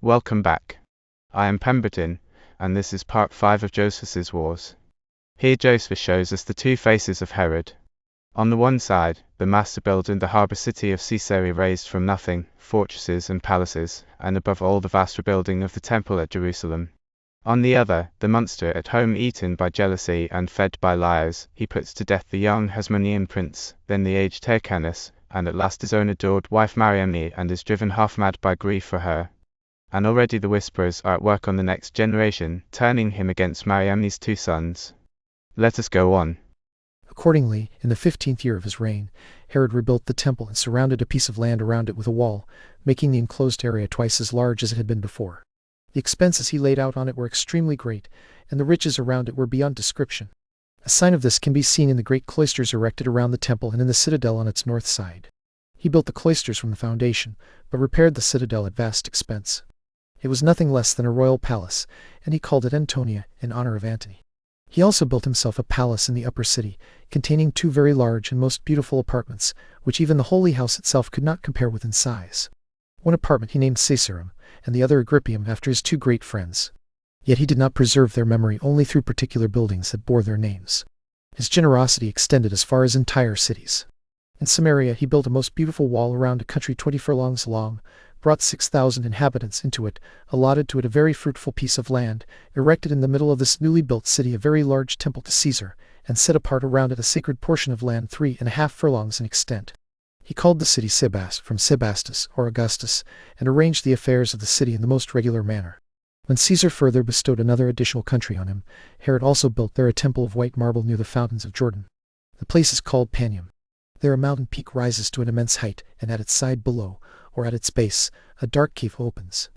Welcome back. I am Pemberton, and this is part 5 of Josephus's Wars. Here Josephus shows us the two faces of Herod. On the one side, the master builder in the harbour city of Caesarea raised from nothing fortresses and palaces, and above all the vast rebuilding of the temple at Jerusalem. On the other, the monster at home eaten by jealousy and fed by liars, he puts to death the young Hasmonean prince, then the aged Hyrcanus, and at last his own adored wife Mariamne, and is driven half-mad by grief for her. And already the whisperers are at work on the next generation, turning him against Mariamne's two sons. Let us go on. Accordingly, in the 15th year of his reign, Herod rebuilt the temple and surrounded a piece of land around it with a wall, making the enclosed area twice as large as it had been before. The expenses he laid out on it were extremely great, and the riches around it were beyond description. A sign of this can be seen in the great cloisters erected around the temple and in the citadel on its north side. He built the cloisters from the foundation, but repaired the citadel at vast expense. It was nothing less than a royal palace, and he called it Antonia in honor of Antony. He also built himself a palace in the upper city, containing two very large and most beautiful apartments, which even the holy house itself could not compare with in size. One apartment he named Caesarum, and the other Agrippium after his two great friends. Yet he did not preserve their memory only through particular buildings that bore their names. His generosity extended as far as entire cities. In Samaria he built a most beautiful wall around a country 20 furlongs long, brought 6,000 inhabitants into it, allotted to it a very fruitful piece of land, erected in the middle of this newly built city a very large temple to Caesar, and set apart around it a sacred portion of land 3.5 furlongs in extent. He called the city Sebast from Sebastus or Augustus, and arranged the affairs of the city in the most regular manner. When Caesar further bestowed another additional country on him, Herod also built there a temple of white marble near the fountains of Jordan. The place is called Panium. There a mountain peak rises to an immense height, and at its side below, or at its base, a dark cave opens.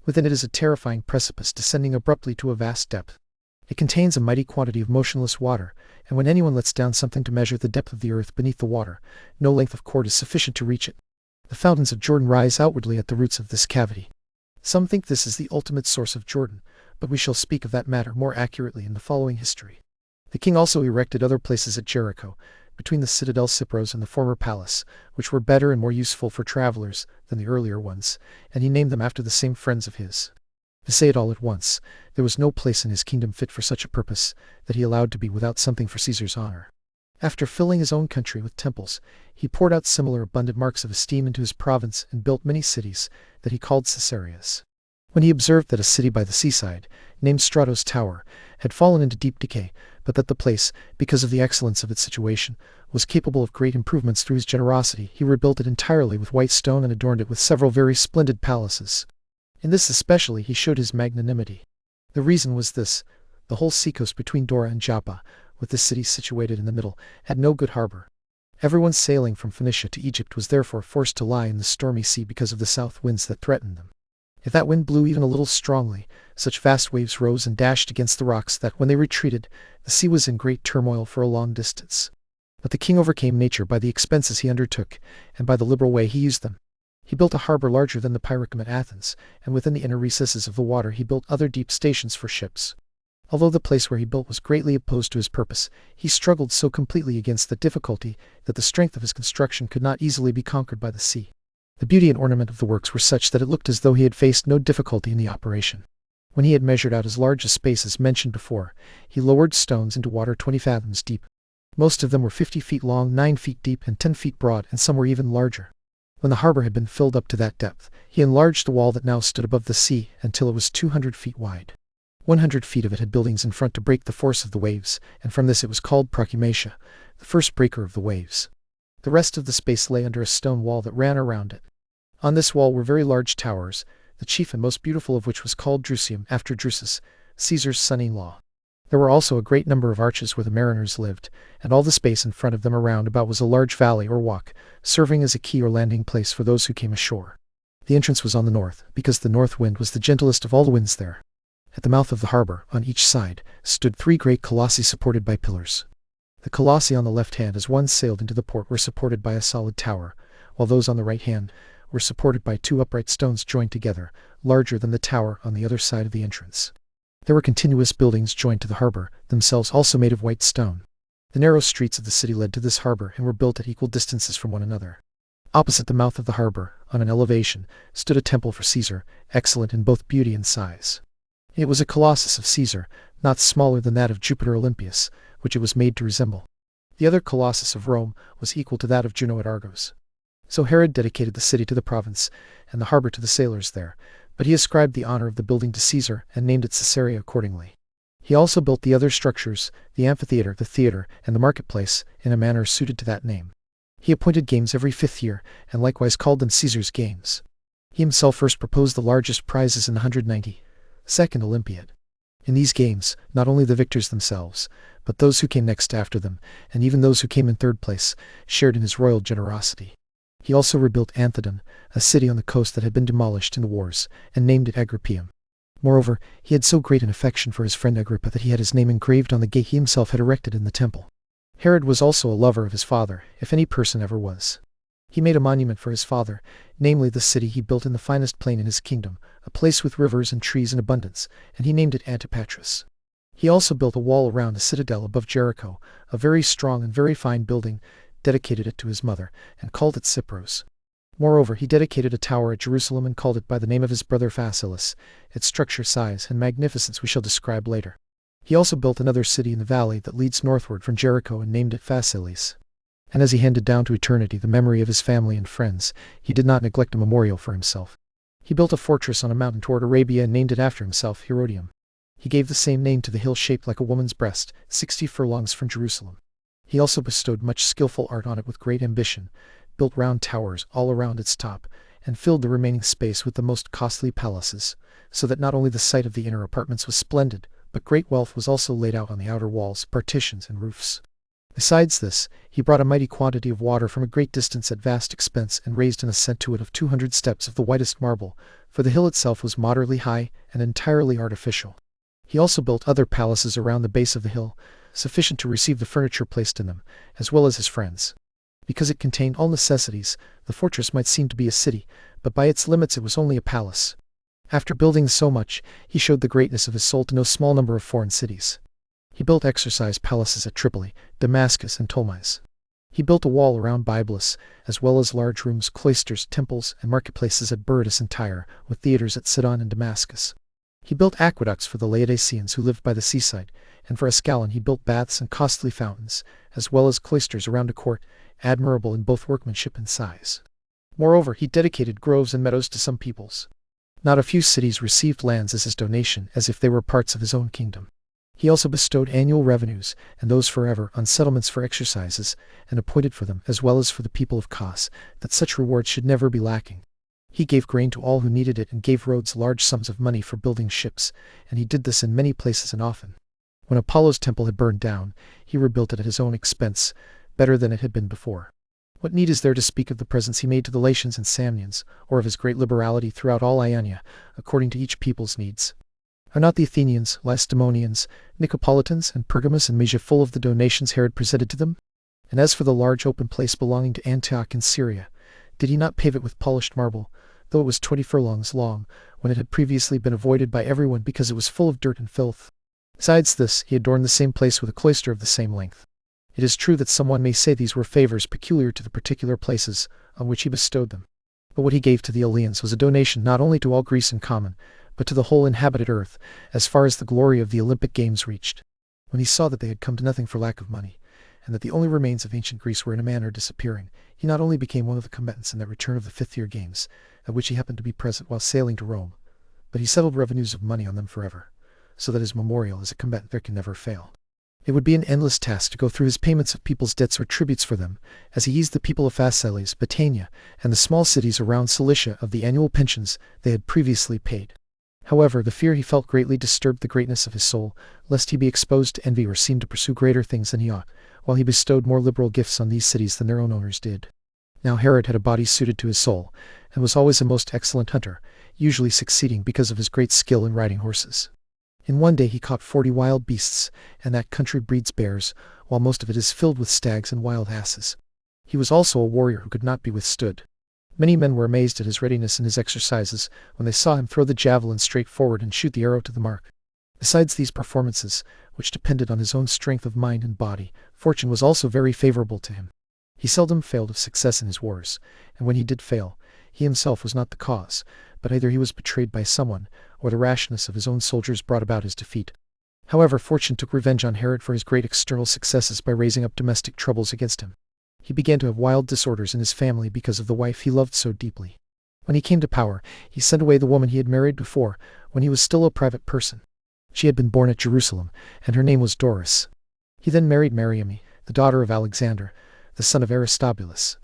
Within it is a terrifying precipice descending abruptly to a vast depth. It contains a mighty quantity of motionless water, and when anyone lets down something to measure the depth of the earth beneath the water, no length of cord is sufficient to reach it. The fountains of Jordan rise outwardly at the roots of this cavity. Some think this is the ultimate source of Jordan, but we shall speak of that matter more accurately in the following history. The king also erected other places at Jericho, between the citadel Cypros and the former palace, which were better and more useful for travelers than the earlier ones, and he named them after the same friends of his. To say it all at once, there was no place in his kingdom fit for such a purpose, that he allowed to be without something for Caesar's honor. After filling his own country with temples, he poured out similar abundant marks of esteem into his province and built many cities that he called Caesareas. When he observed that a city by the seaside, named Stratos Tower, had fallen into deep decay, but that the place, because of the excellence of its situation, was capable of great improvements through his generosity, he rebuilt it entirely with white stone and adorned it with several very splendid palaces. In this especially he showed his magnanimity. The reason was this: the whole seacoast between Dora and Joppa, with this city situated in the middle, had no good harbor. Everyone sailing from Phoenicia to Egypt was therefore forced to lie in the stormy sea because of the south winds that threatened them. If that wind blew even a little strongly, such vast waves rose and dashed against the rocks that, when they retreated, the sea was in great turmoil for a long distance. But the king overcame nature by the expenses he undertook, and by the liberal way he used them. He built a harbor larger than the Pyrrhicum at Athens, and within the inner recesses of the water he built other deep stations for ships. Although the place where he built was greatly opposed to his purpose, he struggled so completely against the difficulty that the strength of his construction could not easily be conquered by the sea. The beauty and ornament of the works were such that it looked as though he had faced no difficulty in the operation. When he had measured out as large a space as mentioned before, he lowered stones into water 20 fathoms deep. Most of them were 50 feet long, 9 feet deep, and 10 feet broad, and some were even larger. When the harbor had been filled up to that depth, he enlarged the wall that now stood above the sea until it was 200 feet wide. 100 feet of it had buildings in front to break the force of the waves, and from this it was called Procumatia, the first breaker of the waves. The rest of the space lay under a stone wall that ran around it. On this wall were very large towers, the chief and most beautiful of which was called Drusium, after Drusus, Caesar's son-in-law. There were also a great number of arches where the mariners lived, and all the space in front of them around about was a large valley or walk, serving as a quay or landing place for those who came ashore. The entrance was on the north, because the north wind was the gentlest of all the winds there. At the mouth of the harbor, on each side, stood 3 great colossi supported by pillars. The colossi on the left hand as one sailed into the port were supported by a solid tower, while those on the right hand were supported by 2 upright stones joined together, larger than the tower on the other side of the entrance. There were continuous buildings joined to the harbor, themselves also made of white stone. The narrow streets of the city led to this harbor and were built at equal distances from one another. Opposite the mouth of the harbor, on an elevation, stood a temple for Caesar, excellent in both beauty and size. It was a colossus of Caesar, not smaller than that of Jupiter Olympius, which it was made to resemble. The other colossus of Rome was equal to that of Juno at Argos. So Herod dedicated the city to the province, and the harbor to the sailors there, but he ascribed the honor of the building to Caesar, and named it Caesarea accordingly. He also built the other structures, the amphitheater, the theater, and the marketplace, in a manner suited to that name. He appointed games every 5th year, and likewise called them Caesar's games. He himself first proposed the largest prizes in the 192nd Olympiad. In these games, not only the victors themselves, but those who came next after them, and even those who came in 3rd place, shared in his royal generosity. He also rebuilt Anthedon, a city on the coast that had been demolished in the wars, and named it Agrippium. Moreover, he had so great an affection for his friend Agrippa that he had his name engraved on the gate he himself had erected in the temple. Herod was also a lover of his father, if any person ever was. He made a monument for his father, namely the city he built in the finest plain in his kingdom, a place with rivers and trees in abundance, and he named it Antipateris. He also built a wall around the citadel above Jericho, a very strong and very fine building, dedicated it to his mother, and called it Cypros. Moreover, he dedicated a tower at Jerusalem and called it by the name of his brother Phasaelus. Its structure, size, and magnificence we shall describe later. He also built another city in the valley that leads northward from Jericho and named it Phasaelis. And as he handed down to eternity the memory of his family and friends, he did not neglect a memorial for himself. He built a fortress on a mountain toward Arabia and named it after himself, Herodium. He gave the same name to the hill shaped like a woman's breast, 60 furlongs from Jerusalem. He also bestowed much skillful art on it with great ambition, built round towers all around its top, and filled the remaining space with the most costly palaces, so that not only the sight of the inner apartments was splendid, but great wealth was also laid out on the outer walls, partitions, and roofs. Besides this, he brought a mighty quantity of water from a great distance at vast expense, and raised an ascent to it of 200 steps of the whitest marble, for the hill itself was moderately high and entirely artificial. He also built other palaces around the base of the hill, sufficient to receive the furniture placed in them, as well as his friends. Because it contained all necessities, the fortress might seem to be a city, but by its limits it was only a palace. After building so much, he showed the greatness of his soul to no small number of foreign cities. He built exercise palaces at Tripoli, Damascus, and Ptolemais. He built a wall around Byblos, as well as large rooms, cloisters, temples, and marketplaces at Berytus and Tyre, with theaters at Sidon and Damascus. He built aqueducts for the Laodiceans who lived by the seaside, and for Ascalon he built baths and costly fountains, as well as cloisters around a court, admirable in both workmanship and size. Moreover, he dedicated groves and meadows to some peoples. Not a few cities received lands as his donation, as if they were parts of his own kingdom. He also bestowed annual revenues, and those forever, on settlements for exercises, and appointed for them, as well as for the people of Kos, that such rewards should never be lacking. He gave grain to all who needed it, and gave Rhodes large sums of money for building ships, and he did this in many places and often. When Apollo's temple had burned down, he rebuilt it at his own expense, better than it had been before. What need is there to speak of the presents he made to the Latians and Samnians, or of his great liberality throughout all Ionia, according to each people's needs? Are not the Athenians, Lacedaemonians, Nicopolitans, and Pergamus and Mysia full of the donations Herod presented to them? And as for the large open place belonging to Antioch in Syria, did he not pave it with polished marble, though it was 20 furlongs long, when it had previously been avoided by everyone because it was full of dirt and filth? Besides this, he adorned the same place with a cloister of the same length. It is true that someone may say these were favors peculiar to the particular places on which he bestowed them. But what he gave to the Eleans was a donation not only to all Greece in common, but to the whole inhabited earth, as far as the glory of the Olympic games reached. When he saw that they had come to nothing for lack of money, and that the only remains of ancient Greece were in a manner disappearing, he not only became one of the combatants in that return of the 5th year games, at which he happened to be present while sailing to Rome, but he settled revenues of money on them forever, so that his memorial as a combatant there can never fail. It would be an endless task to go through his payments of people's debts or tributes for them, as he eased the people of Phasaelis, Batanea, and the small cities around Cilicia of the annual pensions they had previously paid. However, the fear he felt greatly disturbed the greatness of his soul, lest he be exposed to envy or seem to pursue greater things than he ought, while he bestowed more liberal gifts on these cities than their own owners did. Now Herod had a body suited to his soul, and was always a most excellent hunter, usually succeeding because of his great skill in riding horses. In one day he caught 40 wild beasts, and that country breeds bears, while most of it is filled with stags and wild asses. He was also a warrior who could not be withstood. Many men were amazed at his readiness in his exercises, when they saw him throw the javelin straight forward and shoot the arrow to the mark. Besides these performances, which depended on his own strength of mind and body, fortune was also very favorable to him. He seldom failed of success in his wars, and when he did fail, he himself was not the cause, but either he was betrayed by someone, or the rashness of his own soldiers brought about his defeat. However, fortune took revenge on Herod for his great external successes by raising up domestic troubles against him. He began to have wild disorders in his family because of the wife he loved so deeply. When he came to power, he sent away the woman he had married before, when he was still a private person. She had been born at Jerusalem, and her name was Doris. He then married Mariamne, the daughter of Alexander, the son of Aristobulus.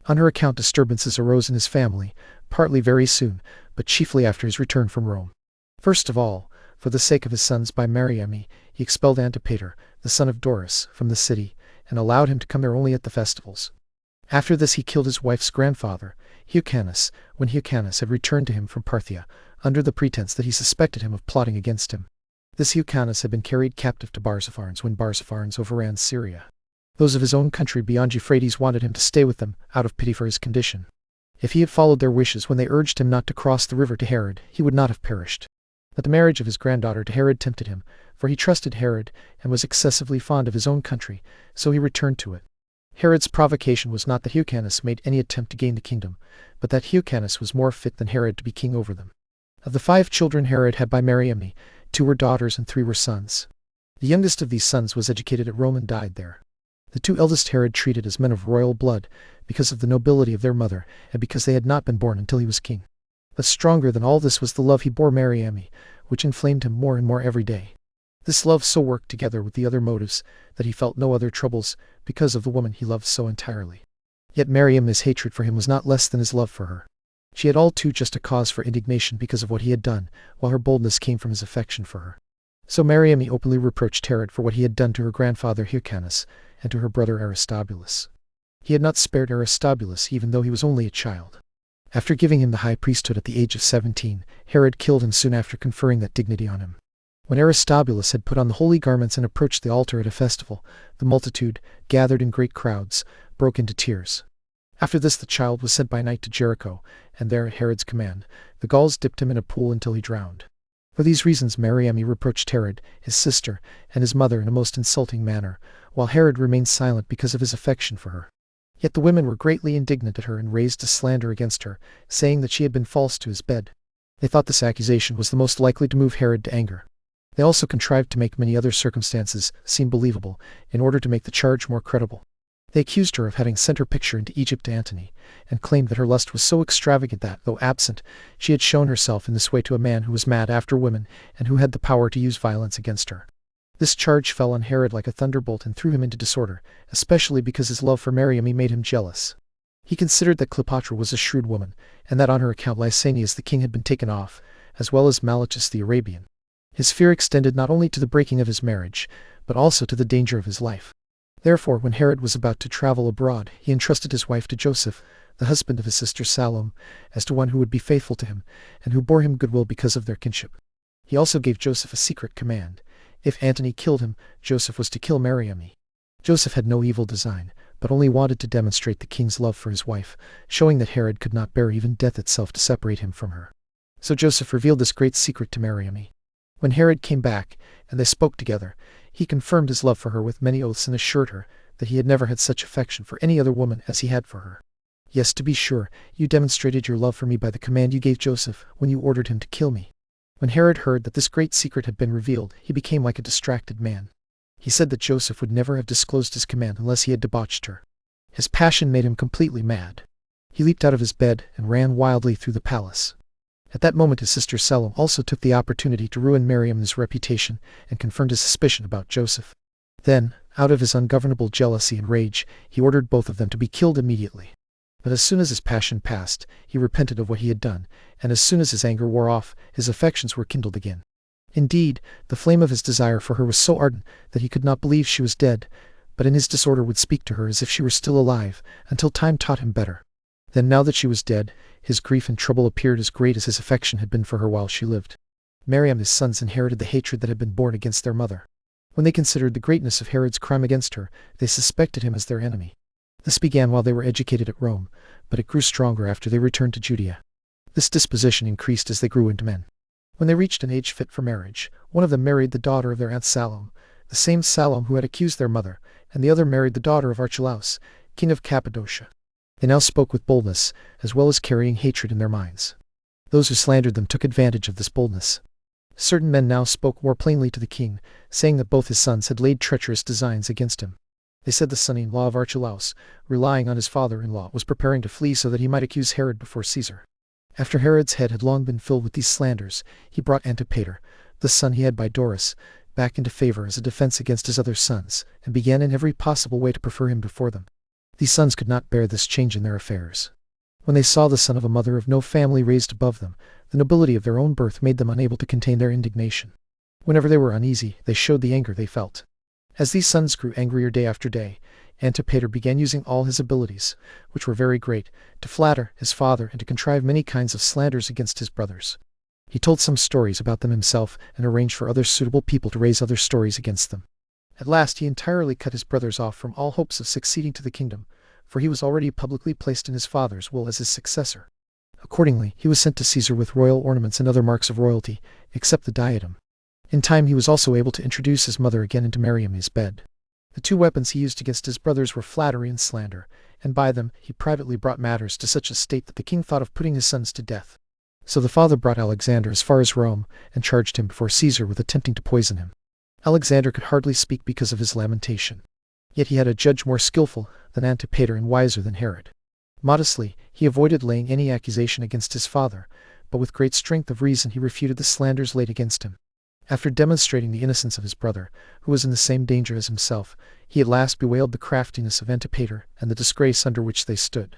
On her account disturbances arose in his family, partly very soon, but chiefly after his return from Rome. First of all, for the sake of his sons by Mariamne, he expelled Antipater, the son of Doris, from the city, and allowed him to come there only at the festivals. After this he killed his wife's grandfather, Hyrcanus, when Hyrcanus had returned to him from Parthia, under the pretense that he suspected him of plotting against him. This Hyrcanus had been carried captive to Barzapharnes when Barzapharnes overran Syria. Those of his own country beyond Euphrates wanted him to stay with them, out of pity for his condition. If he had followed their wishes when they urged him not to cross the river to Herod, he would not have perished. But the marriage of his granddaughter to Herod tempted him, for he trusted Herod and was excessively fond of his own country, so he returned to it. Herod's provocation was not that Hyrcanus made any attempt to gain the kingdom, but that Hyrcanus was more fit than Herod to be king over them. Of the 5 children Herod had by Mariamne, 2 were daughters and 3 were sons. The youngest of these sons was educated at Rome and died there. The 2 eldest Herod treated as men of royal blood, because of the nobility of their mother, and because they had not been born until he was king. But stronger than all this was the love he bore Mariamne, which inflamed him more and more every day. This love so worked together with the other motives, that he felt no other troubles, because of the woman he loved so entirely. Yet Mariamne's hatred for him was not less than his love for her. She had all too just a cause for indignation because of what he had done, while her boldness came from his affection for her. So Mariamne openly reproached Herod for what he had done to her grandfather Hyrcanus, and to her brother Aristobulus. He had not spared Aristobulus, even though he was only a child. After giving him the high priesthood at the age of 17, Herod killed him soon after conferring that dignity on him. When Aristobulus had put on the holy garments and approached the altar at a festival, the multitude, gathered in great crowds, broke into tears. After this the child was sent by night to Jericho, and there, at Herod's command, the Gauls dipped him in a pool until he drowned. For these reasons Mariamne reproached Herod, his sister, and his mother in a most insulting manner, while Herod remained silent because of his affection for her. Yet the women were greatly indignant at her and raised a slander against her, saying that she had been false to his bed. They thought this accusation was the most likely to move Herod to anger. They also contrived to make many other circumstances seem believable, in order to make the charge more credible. They accused her of having sent her picture into Egypt to Antony, and claimed that her lust was so extravagant that, though absent, she had shown herself in this way to a man who was mad after women, and who had the power to use violence against her. This charge fell on Herod like a thunderbolt and threw him into disorder, especially because his love for Mariamne made him jealous. He considered that Cleopatra was a shrewd woman, and that on her account Lysanias the king had been taken off, as well as Malice the Arabian. His fear extended not only to the breaking of his marriage, but also to the danger of his life. Therefore, when Herod was about to travel abroad, he entrusted his wife to Joseph, the husband of his sister Salome, as to one who would be faithful to him, and who bore him goodwill because of their kinship. He also gave Joseph a secret command. If Antony killed him, Joseph was to kill Mariamne. Joseph had no evil design, but only wanted to demonstrate the king's love for his wife, showing that Herod could not bear even death itself to separate him from her. So Joseph revealed this great secret to Mariamne. When Herod came back, and they spoke together, he confirmed his love for her with many oaths and assured her that he had never had such affection for any other woman as he had for her. Yes, to be sure, you demonstrated your love for me by the command you gave Joseph when you ordered him to kill me. When Herod heard that this great secret had been revealed, he became like a distracted man. He said that Joseph would never have disclosed his command unless he had debauched her. His passion made him completely mad. He leaped out of his bed and ran wildly through the palace. At that moment his sister Salome also took the opportunity to ruin Mariamne's reputation and confirmed his suspicion about Joseph. Then, out of his ungovernable jealousy and rage, he ordered both of them to be killed immediately. But as soon as his passion passed, he repented of what he had done, and as soon as his anger wore off, his affections were kindled again. Indeed, the flame of his desire for her was so ardent that he could not believe she was dead, but in his disorder would speak to her as if she were still alive, until time taught him better. Then, now that she was dead, his grief and trouble appeared as great as his affection had been for her while she lived. Mariamne's sons inherited the hatred that had been born against their mother. When they considered the greatness of Herod's crime against her, they suspected him as their enemy. This began while they were educated at Rome, but it grew stronger after they returned to Judea. This disposition increased as they grew into men. When they reached an age fit for marriage, one of them married the daughter of their aunt Salome, the same Salome who had accused their mother, and the other married the daughter of Archelaus, king of Cappadocia. They now spoke with boldness, as well as carrying hatred in their minds. Those who slandered them took advantage of this boldness. Certain men now spoke more plainly to the king, saying that both his sons had laid treacherous designs against him. They said the son-in-law of Archelaus, relying on his father-in-law, was preparing to flee so that he might accuse Herod before Caesar. After Herod's head had long been filled with these slanders, he brought Antipater, the son he had by Doris, back into favor as a defense against his other sons, and began in every possible way to prefer him before them. These sons could not bear this change in their affairs. When they saw the son of a mother of no family raised above them, the nobility of their own birth made them unable to contain their indignation. Whenever they were uneasy, they showed the anger they felt. As these sons grew angrier day after day, Antipater began using all his abilities, which were very great, to flatter his father and to contrive many kinds of slanders against his brothers. He told some stories about them himself and arranged for other suitable people to raise other stories against them. At last he entirely cut his brothers off from all hopes of succeeding to the kingdom, for he was already publicly placed in his father's will as his successor. Accordingly, he was sent to Caesar with royal ornaments and other marks of royalty, except the diadem. In time he was also able to introduce his mother again into Mariamne's bed. The two weapons he used against his brothers were flattery and slander, and by them he privately brought matters to such a state that the king thought of putting his sons to death. So the father brought Alexander as far as Rome, and charged him before Caesar with attempting to poison him. Alexander could hardly speak because of his lamentation. Yet he had a judge more skillful than Antipater and wiser than Herod. Modestly, he avoided laying any accusation against his father, but with great strength of reason he refuted the slanders laid against him. After demonstrating the innocence of his brother, who was in the same danger as himself, he at last bewailed the craftiness of Antipater and the disgrace under which they stood.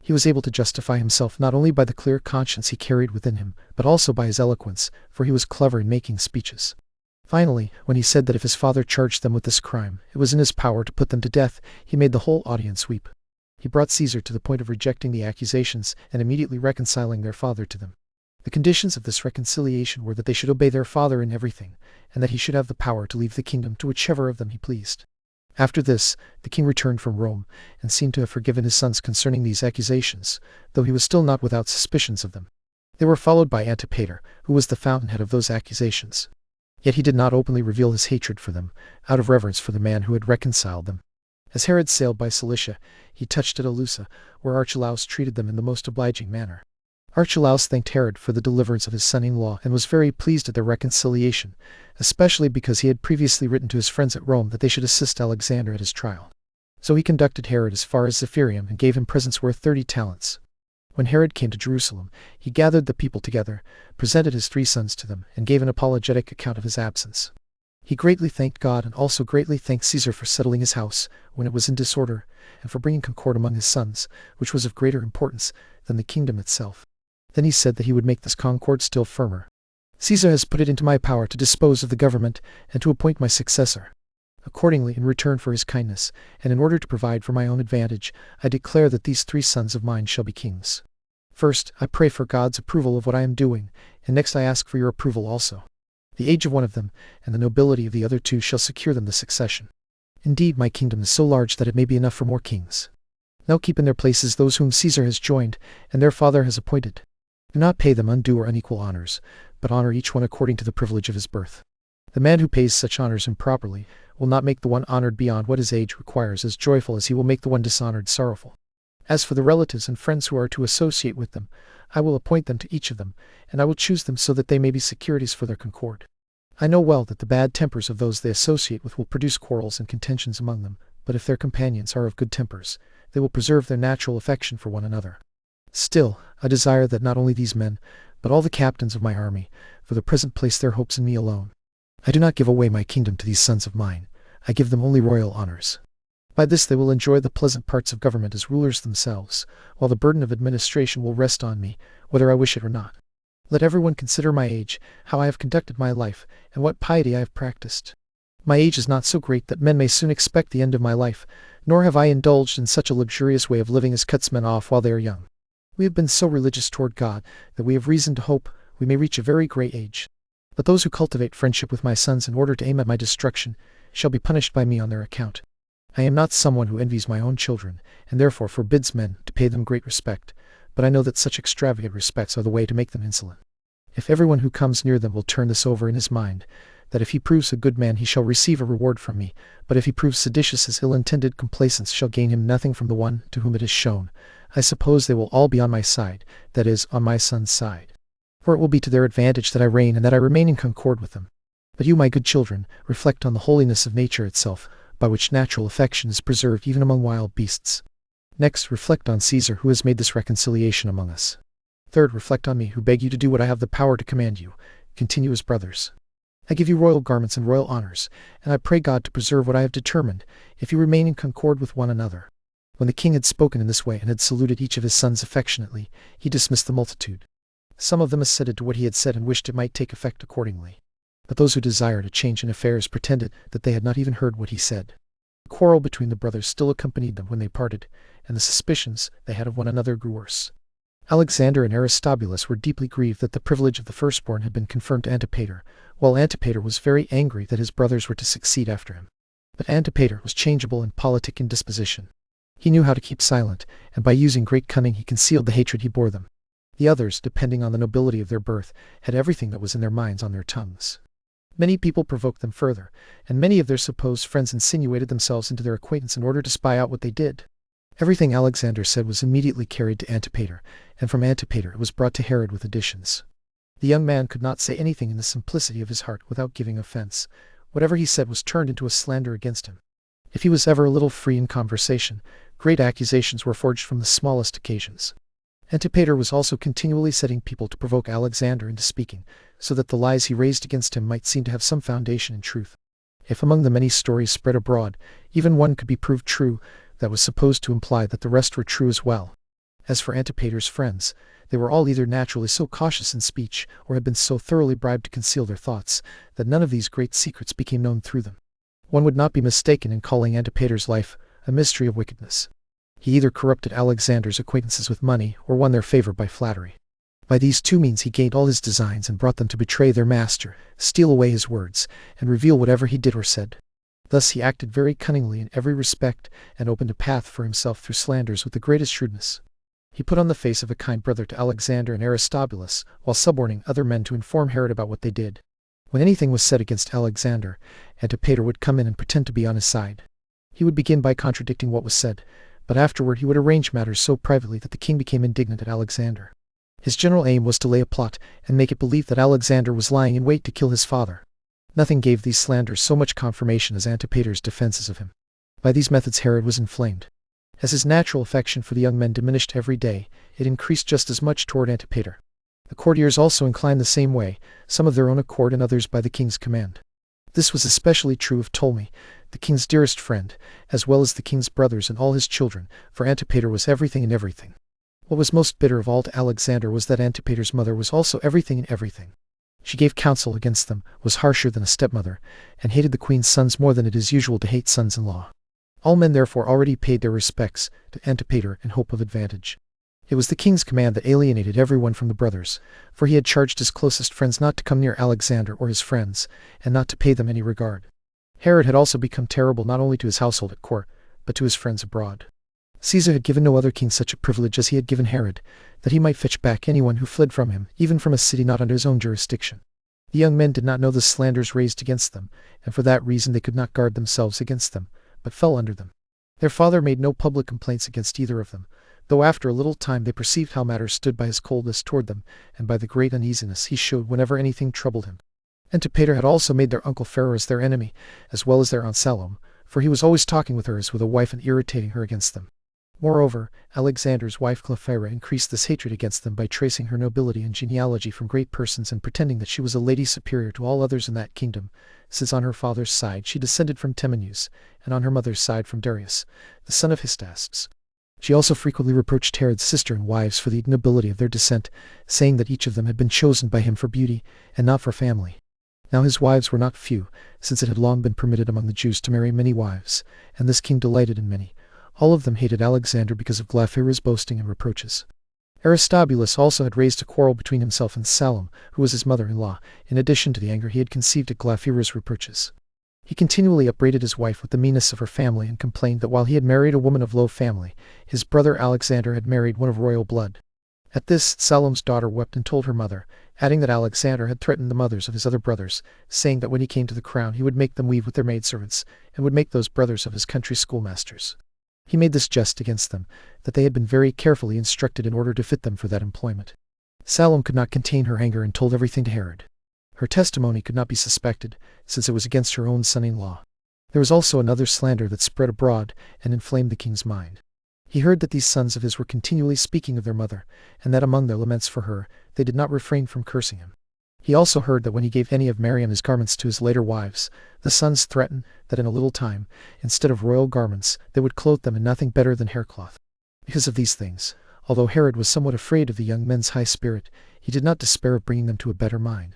He was able to justify himself not only by the clear conscience he carried within him, but also by his eloquence, for he was clever in making speeches. Finally, when he said that if his father charged them with this crime, it was in his power to put them to death, he made the whole audience weep. He brought Caesar to the point of rejecting the accusations and immediately reconciling their father to them. The conditions of this reconciliation were that they should obey their father in everything, and that he should have the power to leave the kingdom to whichever of them he pleased. After this, the king returned from Rome, and seemed to have forgiven his sons concerning these accusations, though he was still not without suspicions of them. They were followed by Antipater, who was the fountainhead of those accusations. Yet he did not openly reveal his hatred for them, out of reverence for the man who had reconciled them. As Herod sailed by Cilicia, he touched at Alusa, where Archelaus treated them in the most obliging manner. Archelaus thanked Herod for the deliverance of his son-in-law and was very pleased at their reconciliation, especially because he had previously written to his friends at Rome that they should assist Alexander at his trial. So he conducted Herod as far as Zephirium and gave him presents worth 30 talents. When Herod came to Jerusalem, he gathered the people together, presented his 3 sons to them, and gave an apologetic account of his absence. He greatly thanked God and also greatly thanked Caesar for settling his house when it was in disorder, and for bringing concord among his sons, which was of greater importance than the kingdom itself. Then he said that he would make this concord still firmer. Caesar has put it into my power to dispose of the government and to appoint my successor. Accordingly, in return for his kindness, and in order to provide for my own advantage, I declare that these 3 sons of mine shall be kings. First, I pray for God's approval of what I am doing, and next I ask for your approval also. The age of one of them, and the nobility of the other 2 shall secure them the succession. Indeed, my kingdom is so large that it may be enough for more kings. Now keep in their places those whom Caesar has joined, and their father has appointed. Do not pay them undue or unequal honors, but honor each one according to the privilege of his birth. The man who pays such honors improperly will not make the one honored beyond what his age requires as joyful as he will make the one dishonored sorrowful. As for the relatives and friends who are to associate with them, I will appoint them to each of them, and I will choose them so that they may be securities for their concord. I know well that the bad tempers of those they associate with will produce quarrels and contentions among them, but if their companions are of good tempers, they will preserve their natural affection for one another. Still, I desire that not only these men, but all the captains of my army, for the present place their hopes in me alone. I do not give away my kingdom to these sons of mine. I give them only royal honors. By this they will enjoy the pleasant parts of government as rulers themselves, while the burden of administration will rest on me, whether I wish it or not. Let everyone consider my age, how I have conducted my life, and what piety I have practiced. My age is not so great that men may soon expect the end of my life, nor have I indulged in such a luxurious way of living as cuts men off while they are young. We have been so religious toward God that we have reason to hope we may reach a very great age. But those who cultivate friendship with my sons in order to aim at my destruction shall be punished by me on their account. I am not someone who envies my own children, and therefore forbids men to pay them great respect, but I know that such extravagant respects are the way to make them insolent. If everyone who comes near them will turn this over in his mind, that if he proves a good man he shall receive a reward from me, but if he proves seditious his ill-intended complaisance shall gain him nothing from the one to whom it is shown. I suppose they will all be on my side, that is, on my son's side. For it will be to their advantage that I reign and that I remain in concord with them. But you, my good children, reflect on the holiness of nature itself, by which natural affection is preserved even among wild beasts. Next, reflect on Caesar, who has made this reconciliation among us. Third, reflect on me, who beg you to do what I have the power to command you. Continue as brothers. I give you royal garments and royal honors, and I pray God to preserve what I have determined, if you remain in concord with one another. When the king had spoken in this way and had saluted each of his sons affectionately, he dismissed the multitude. Some of them assented to what he had said and wished it might take effect accordingly. But those who desired a change in affairs pretended that they had not even heard what he said. The quarrel between the brothers still accompanied them when they parted, and the suspicions they had of one another grew worse. Alexander and Aristobulus were deeply grieved that the privilege of the firstborn had been conferred to Antipater, while Antipater was very angry that his brothers were to succeed after him. But Antipater was changeable and politic in disposition. He knew how to keep silent, and by using great cunning he concealed the hatred he bore them. The others, depending on the nobility of their birth, had everything that was in their minds on their tongues. Many people provoked them further, and many of their supposed friends insinuated themselves into their acquaintance in order to spy out what they did. Everything Alexander said was immediately carried to Antipater, and from Antipater it was brought to Herod with additions. The young man could not say anything in the simplicity of his heart without giving offense. Whatever he said was turned into a slander against him. If he was ever a little free in conversation, great accusations were forged from the smallest occasions. Antipater was also continually setting people to provoke Alexander into speaking, so that the lies he raised against him might seem to have some foundation in truth. If among the many stories spread abroad, even one could be proved true, that was supposed to imply that the rest were true as well. As for Antipater's friends, they were all either naturally so cautious in speech, or had been so thoroughly bribed to conceal their thoughts, that none of these great secrets became known through them. One would not be mistaken in calling Antipater's life a mystery of wickedness. He either corrupted Alexander's acquaintances with money, or won their favor by flattery. By these two means he gained all his designs and brought them to betray their master, steal away his words, and reveal whatever he did or said. Thus he acted very cunningly in every respect, and opened a path for himself through slanders with the greatest shrewdness. He put on the face of a kind brother to Alexander and Aristobulus, while suborning other men to inform Herod about what they did. When anything was said against Alexander, Antipater would come in and pretend to be on his side. He would begin by contradicting what was said, but afterward he would arrange matters so privately that the king became indignant at Alexander. His general aim was to lay a plot and make it believed that Alexander was lying in wait to kill his father. Nothing gave these slanders so much confirmation as Antipater's defenses of him. By these methods Herod was inflamed. As his natural affection for the young men diminished every day, it increased just as much toward Antipater. The courtiers also inclined the same way, some of their own accord and others by the king's command. This was especially true of Ptolemy, the king's dearest friend, as well as the king's brothers and all his children, for Antipater was everything in everything. What was most bitter of all to Alexander was that Antipater's mother was also everything in everything. She gave counsel against them, was harsher than a stepmother, and hated the queen's sons more than it is usual to hate sons-in-law. All men therefore already paid their respects to Antipater in hope of advantage. It was the king's command that alienated everyone from the brothers, for he had charged his closest friends not to come near Alexander or his friends, and not to pay them any regard. Herod had also become terrible not only to his household at court, but to his friends abroad. Caesar had given no other king such a privilege as he had given Herod, that he might fetch back anyone who fled from him, even from a city not under his own jurisdiction. The young men did not know the slanders raised against them, and for that reason they could not guard themselves against them, but fell under them. Their father made no public complaints against either of them, though after a little time they perceived how matters stood by his coldness toward them, and by the great uneasiness he showed whenever anything troubled him. Antipater had also made their uncle Pharos their enemy, as well as their aunt Salome, for he was always talking with her as with a wife and irritating her against them. Moreover, Alexander's wife Glaphyras increased this hatred against them by tracing her nobility and genealogy from great persons and pretending that she was a lady superior to all others in that kingdom, since on her father's side she descended from Temenus, and on her mother's side from Darius, the son of Hystasps. She also frequently reproached Herod's sister and wives for the ignobility of their descent, saying that each of them had been chosen by him for beauty, and not for family. Now his wives were not few, since it had long been permitted among the Jews to marry many wives, and this king delighted in many. All of them hated Alexander because of Glaphyras' boasting and reproaches. Aristobulus also had raised a quarrel between himself and Salome, who was his mother-in-law, in addition to the anger he had conceived at Glaphyras' reproaches. He continually upbraided his wife with the meanness of her family and complained that while he had married a woman of low family, his brother Alexander had married one of royal blood. At this, Salome's daughter wept and told her mother, adding that Alexander had threatened the mothers of his other brothers, saying that when he came to the crown he would make them weave with their maidservants, and would make those brothers of his country schoolmasters. He made this jest against them, that they had been very carefully instructed in order to fit them for that employment. Salome could not contain her anger and told everything to Herod. Her testimony could not be suspected, since it was against her own son-in-law. There was also another slander that spread abroad and inflamed the king's mind. He heard that these sons of his were continually speaking of their mother, and that among their laments for her, they did not refrain from cursing him. He also heard that when he gave any of Mariamne's garments to his later wives, the sons threatened that in a little time, instead of royal garments, they would clothe them in nothing better than haircloth. Because of these things, although Herod was somewhat afraid of the young men's high spirit, he did not despair of bringing them to a better mind.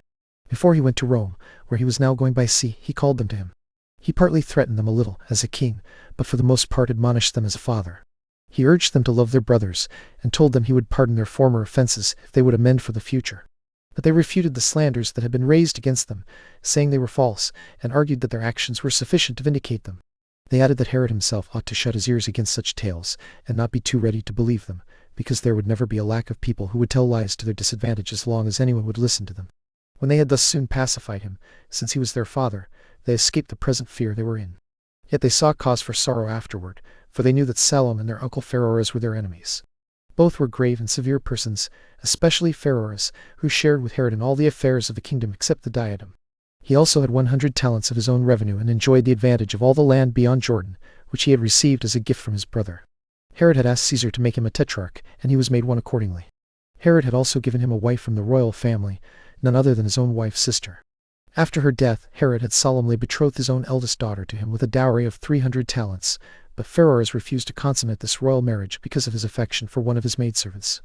Before he went to Rome, where he was now going by sea, he called them to him. He partly threatened them a little, as a king, but for the most part admonished them as a father. He urged them to love their brothers, and told them he would pardon their former offenses if they would amend for the future. But they refuted the slanders that had been raised against them, saying they were false, and argued that their actions were sufficient to vindicate them. They added that Herod himself ought to shut his ears against such tales, and not be too ready to believe them, because there would never be a lack of people who would tell lies to their disadvantage as long as anyone would listen to them. When they had thus soon pacified him, since he was their father, they escaped the present fear they were in. Yet they saw cause for sorrow afterward, for they knew that Salome and their uncle Pharoras were their enemies. Both were grave and severe persons, especially Pharoras, who shared with Herod in all the affairs of the kingdom except the diadem. He also had 100 talents of his own revenue and enjoyed the advantage of all the land beyond Jordan, which he had received as a gift from his brother. Herod had asked Caesar to make him a tetrarch, and he was made one accordingly. Herod had also given him a wife from the royal family, none other than his own wife's sister. After her death, Herod had solemnly betrothed his own eldest daughter to him with a dowry of 300 talents, but Pharoras refused to consummate this royal marriage because of his affection for one of his maidservants.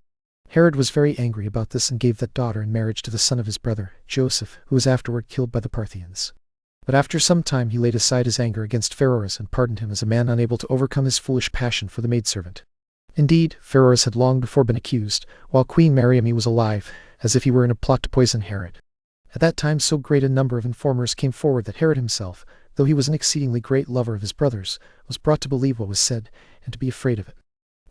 Herod was very angry about this and gave that daughter in marriage to the son of his brother, Joseph, who was afterward killed by the Parthians. But after some time he laid aside his anger against Pharoras and pardoned him as a man unable to overcome his foolish passion for the maidservant. Indeed, Pharoras had long before been accused, while Queen Mariamne was alive, as if he were in a plot to poison Herod. At that time so great a number of informers came forward that Herod himself, though he was an exceedingly great lover of his brothers, was brought to believe what was said, and to be afraid of it.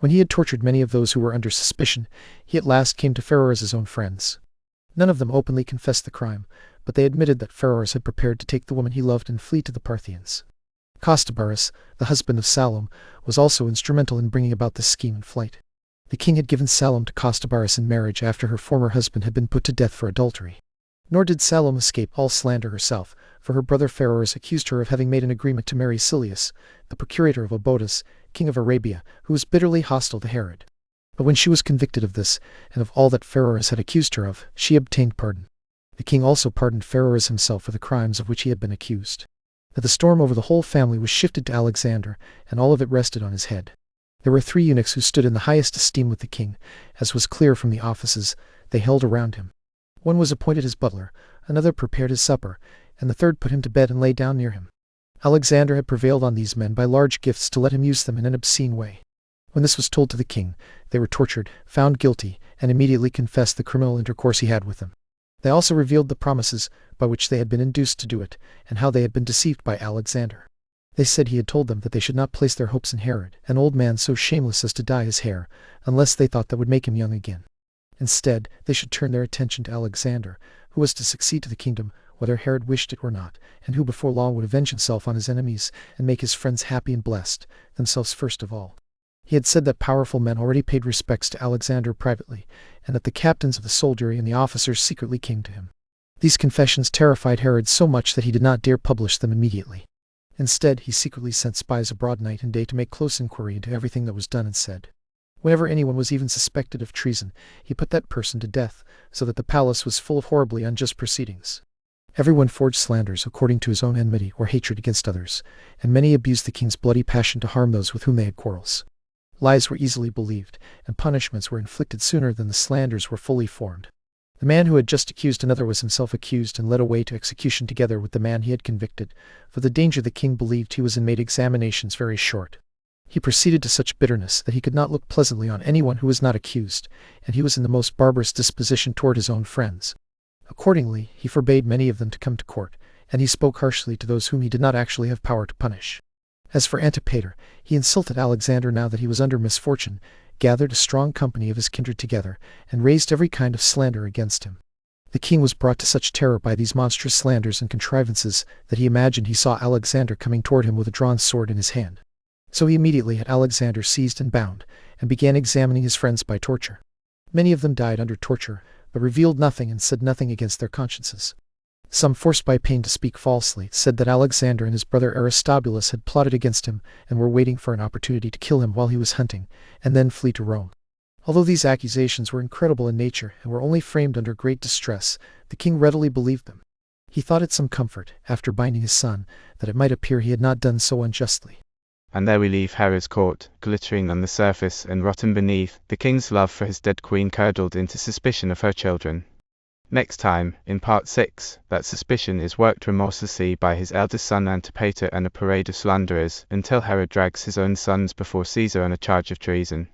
When he had tortured many of those who were under suspicion, he at last came to Pharoras' own friends. None of them openly confessed the crime, but they admitted that Pharoras had prepared to take the woman he loved and flee to the Parthians. Costobarus, the husband of Salome, was also instrumental in bringing about this scheme and flight. The king had given Salome to Costobarus in marriage after her former husband had been put to death for adultery. Nor did Salome escape all slander herself, for her brother Pharoras accused her of having made an agreement to marry Silius, the procurator of Obotus, king of Arabia, who was bitterly hostile to Herod. But when she was convicted of this, and of all that Pharoras had accused her of, she obtained pardon. The king also pardoned Pharoras himself for the crimes of which he had been accused. That the storm over the whole family was shifted to Alexander, and all of it rested on his head. There were 3 eunuchs who stood in the highest esteem with the king, as was clear from the offices they held around him. One was appointed his butler, another prepared his supper, and the third put him to bed and lay down near him. Alexander had prevailed on these men by large gifts to let him use them in an obscene way. When this was told to the king, they were tortured, found guilty, and immediately confessed the criminal intercourse he had with them. They also revealed the promises by which they had been induced to do it, and how they had been deceived by Alexander. They said he had told them that they should not place their hopes in Herod, an old man so shameless as to dye his hair, unless they thought that would make him young again. Instead, they should turn their attention to Alexander, who was to succeed to the kingdom, whether Herod wished it or not, and who before long would avenge himself on his enemies, and make his friends happy and blessed, themselves first of all. He had said that powerful men already paid respects to Alexander privately, and that the captains of the soldiery and the officers secretly came to him. These confessions terrified Herod so much that he did not dare publish them immediately. Instead, he secretly sent spies abroad night and day to make close inquiry into everything that was done and said. Whenever anyone was even suspected of treason, he put that person to death, so that the palace was full of horribly unjust proceedings. Everyone forged slanders according to his own enmity or hatred against others, and many abused the king's bloody passion to harm those with whom they had quarrels. Lies were easily believed, and punishments were inflicted sooner than the slanders were fully formed. The man who had just accused another was himself accused and led away to execution together with the man he had convicted, for the danger the king believed he was in made examinations very short. He proceeded to such bitterness that he could not look pleasantly on anyone who was not accused, and he was in the most barbarous disposition toward his own friends. Accordingly, he forbade many of them to come to court, and he spoke harshly to those whom he did not actually have power to punish. As for Antipater, he insulted Alexander now that he was under misfortune, gathered a strong company of his kindred together, and raised every kind of slander against him. The king was brought to such terror by these monstrous slanders and contrivances that he imagined he saw Alexander coming toward him with a drawn sword in his hand. So he immediately had Alexander seized and bound, and began examining his friends by torture. Many of them died under torture, but revealed nothing and said nothing against their consciences. Some, forced by pain to speak falsely, said that Alexander and his brother Aristobulus had plotted against him and were waiting for an opportunity to kill him while he was hunting, and then flee to Rome. Although these accusations were incredible in nature and were only framed under great distress, the king readily believed them. He thought it some comfort, after binding his son, that it might appear he had not done so unjustly. And there we leave Herod's court, glittering on the surface and rotten beneath. The king's love for his dead queen curdled into suspicion of her children. Next time, in part 6, that suspicion is worked remorselessly by his eldest son Antipater and a parade of slanderers, until Herod drags his own sons before Caesar on a charge of treason.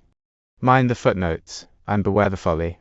Mind the footnotes, and beware the folly.